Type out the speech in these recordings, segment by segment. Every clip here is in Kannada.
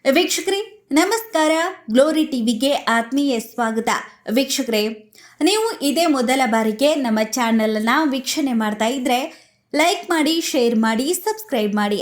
ವೀಕ್ಷಕರೇ ನಮಸ್ಕಾರ. ಗ್ಲೋರಿ ಟಿವಿಗೆ ಆತ್ಮೀಯ ಸ್ವಾಗತ. ವೀಕ್ಷಕರೇ, ನೀವು ಇದೇ ಮೊದಲ ಬಾರಿಗೆ ನಮ್ಮ ಚಾನೆಲ್ನ ವೀಕ್ಷಣೆ ಮಾಡ್ತಾ ಇದ್ರೆ ಲೈಕ್ ಮಾಡಿ, ಶೇರ್ ಮಾಡಿ, ಸಬ್ಸ್ಕ್ರೈಬ್ ಮಾಡಿ.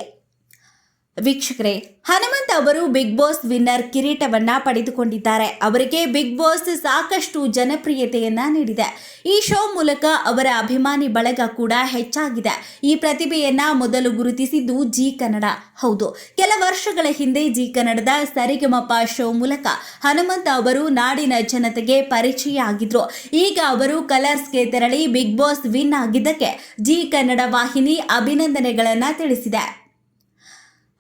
ವೀಕ್ಷಕರೇ, ಹನುಮಂತ್ ಅವರು ಬಿಗ್ ಬಾಸ್ ವಿನ್ನರ್ ಕಿರೀಟವನ್ನ ಪಡೆದುಕೊಂಡಿದ್ದಾರೆ. ಅವರಿಗೆ ಬಿಗ್ ಬಾಸ್ ಸಾಕಷ್ಟು ಜನಪ್ರಿಯತೆಯನ್ನ ನೀಡಿದೆ. ಈ ಶೋ ಮೂಲಕ ಅವರ ಅಭಿಮಾನಿ ಬಳಗ ಕೂಡ ಹೆಚ್ಚಾಗಿದೆ. ಈ ಪ್ರತಿಭೆಯನ್ನ ಮೊದಲು ಗುರುತಿಸಿದ್ದು ಜಿ ಕನ್ನಡ. ಹೌದು, ಕೆಲ ವರ್ಷಗಳ ಹಿಂದೆ ಜಿ ಕನ್ನಡದ ಸರಿಗಮಪ ಶೋ ಮೂಲಕ ಹನುಮಂತ್ ಅವರು ನಾಡಿನ ಜನತೆಗೆ ಪರಿಚಯ ಆಗಿದ್ರು. ಈಗ ಅವರು ಕಲರ್ಸ್ಗೆ ತೆರಳಿ ಬಿಗ್ ಬಾಸ್ ವಿನ್ ಆಗಿದ್ದಕ್ಕೆ ಜಿ ಕನ್ನಡ ವಾಹಿನಿ ಅಭಿನಂದನೆಗಳನ್ನ ತಿಳಿಸಿದೆ.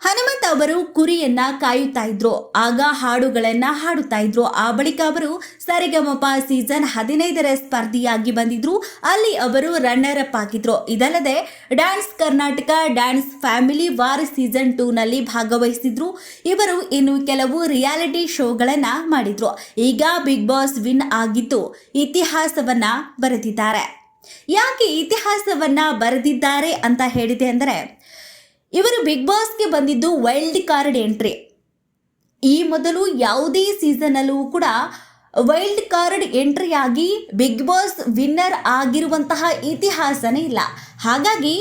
ಹನುಮಂತ್ ಅವರು ಕುರಿಯನ್ನ ಕಾಯುತ್ತಾ ಇದ್ರು. ಆಗ ಹಾಡುಗಳನ್ನ ಹಾಡುತ್ತಾ ಇದ್ರು. ಆ ಬಳಿಕ ಅವರು ಸರಿಗಮಪ ಸೀಸನ್ 15ರ ಸ್ಪರ್ಧಿಯಾಗಿ ಬಂದಿದ್ರು. ಅಲ್ಲಿ ಅವರು ರನ್ನರ್ ಅಪ್ ಆಗಿದ್ರು. ಇದಲ್ಲದೆ dance Karnataka dance family war season 2ನಲ್ಲಿ ಭಾಗವಹಿಸಿದ್ರು. ಇವರು ಇನ್ನು ಕೆಲವು ರಿಯಾಲಿಟಿ ಶೋಗಳನ್ನ ಮಾಡಿದ್ರು. ಈಗ ಬಿಗ್ ಬಾಸ್ ವಿನ್ ಆಗಿದ್ದು ಇತಿಹಾಸವನ್ನ ಬರೆದಿದ್ದಾರೆ. ಯಾಕೆ ಇತಿಹಾಸವನ್ನ ಬರೆದಿದ್ದಾರೆ ಅಂತ ಹೇಳಿದೆ ಅಂದರೆ, ಇವರು ಬಿಗ್ ಬಾಸ್ಗೆ ಬಂದಿದ್ದು ವೈಲ್ಡ್ ಕಾರ್ಡ್ ಎಂಟ್ರಿ. ಈ ಮೊದಲು ಯಾವುದೇ ಸೀಸನ್ನಲ್ಲೂ ಕೂಡ ವೈಲ್ಡ್ ಕಾರ್ಡ್ ಎಂಟ್ರಿಯಾಗಿ ಬಿಗ್ ಬಾಸ್ ವಿನ್ನರ್ ಆಗಿರುವಂತಹ ಇತಿಹಾಸನೇ ಇಲ್ಲ. ಹಾಗಾಗಿ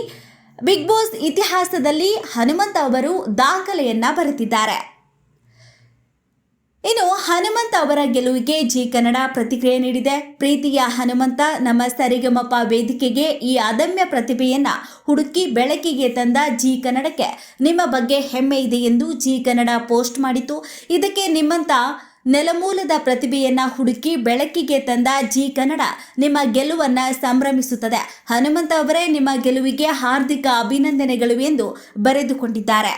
ಬಿಗ್ ಬಾಸ್ ಇತಿಹಾಸದಲ್ಲಿ ಹನುಮಂತ್ ಅವರು ದಾಖಲೆಯನ್ನ ಬರೆದಿದ್ದಾರೆ. ಇನ್ನು ಹನುಮಂತ್ ಅವರ ಗೆಲುವಿಗೆ ಜಿ ಕನ್ನಡ ಪ್ರತಿಕ್ರಿಯೆ ನೀಡಿದೆ. ಪ್ರೀತಿಯ ಹನುಮಂತ, ನಮ್ಮ ಸರಿಗಮಪ ವೇದಿಕೆಗೆ ಈ ಅದಮ್ಯ ಪ್ರತಿಭೆಯನ್ನ ಹುಡುಕಿ ಬೆಳಕಿಗೆ ತಂದ ಜಿ ಕನ್ನಡಕ್ಕೆ ನಿಮ್ಮ ಬಗ್ಗೆ ಹೆಮ್ಮೆ ಇದೆ ಎಂದು ಜಿ ಕನ್ನಡ ಪೋಸ್ಟ್ ಮಾಡಿತು. ಇದಕ್ಕೆ ನಿಮ್ಮಂತ ನೆಲಮೂಲದ ಪ್ರತಿಭೆಯನ್ನ ಹುಡುಕಿ ಬೆಳಕಿಗೆ ತಂದ ಜಿ ಕನ್ನಡ ನಿಮ್ಮ ಗೆಲುವನ್ನ ಸಂಭ್ರಮಿಸುತ್ತದೆ. ಹನುಮಂತ ಅವರೇ, ನಿಮ್ಮ ಗೆಲುವಿಗೆ ಹಾರ್ದಿಕ ಅಭಿನಂದನೆಗಳು ಎಂದು ಬರೆದುಕೊಂಡಿದ್ದಾರೆ.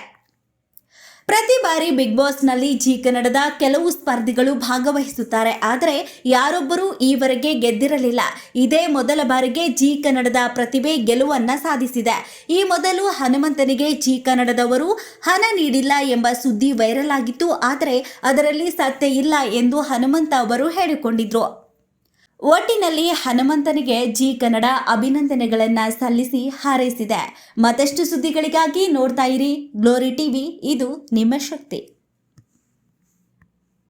ಪ್ರತಿ ಬಾರಿ ಬಿಗ್ ಬಾಸ್ನಲ್ಲಿ ಜಿ ಕನ್ನಡದ ಕೆಲವು ಸ್ಪರ್ಧಿಗಳು ಭಾಗವಹಿಸುತ್ತಾರೆ. ಆದರೆ ಯಾರೊಬ್ಬರೂ ಈವರೆಗೆ ಗೆದ್ದಿರಲಿಲ್ಲ. ಇದೇ ಮೊದಲ ಬಾರಿಗೆ ಜಿ ಕನ್ನಡದ ಪ್ರತಿಭೆ ಗೆಲುವನ್ನ ಸಾಧಿಸಿದೆ. ಈ ಮೊದಲು ಹನುಮಂತನಿಗೆ ಜಿ ಕನ್ನಡದವರು ಹಣ ನೀಡಿಲ್ಲ ಎಂಬ ಸುದ್ದಿ ವೈರಲ್ ಆಗಿತ್ತು. ಆದರೆ ಅದರಲ್ಲಿ ಸತ್ಯ ಇಲ್ಲ ಎಂದು ಹನುಮಂತ ಅವರು ಹೇಳಿಕೊಂಡಿದ್ರು. ಒಟ್ಟಿನಲ್ಲಿ ಹನುಮಂತನಿಗೆ ಜಿ ಕನ್ನಡ ಅಭಿನಂದನೆಗಳನ್ನ ಸಲ್ಲಿಸಿ ಹಾರೈಸಿದೆ. ಮತ್ತಷ್ಟು ಸುದ್ದಿಗಳಿಗಾಗಿ ನೋಡ್ತಾ ಇರಿ ಗ್ಲೋರಿ ಟಿವಿ, ಇದು ನಿಮ್ಮ ಶಕ್ತಿ.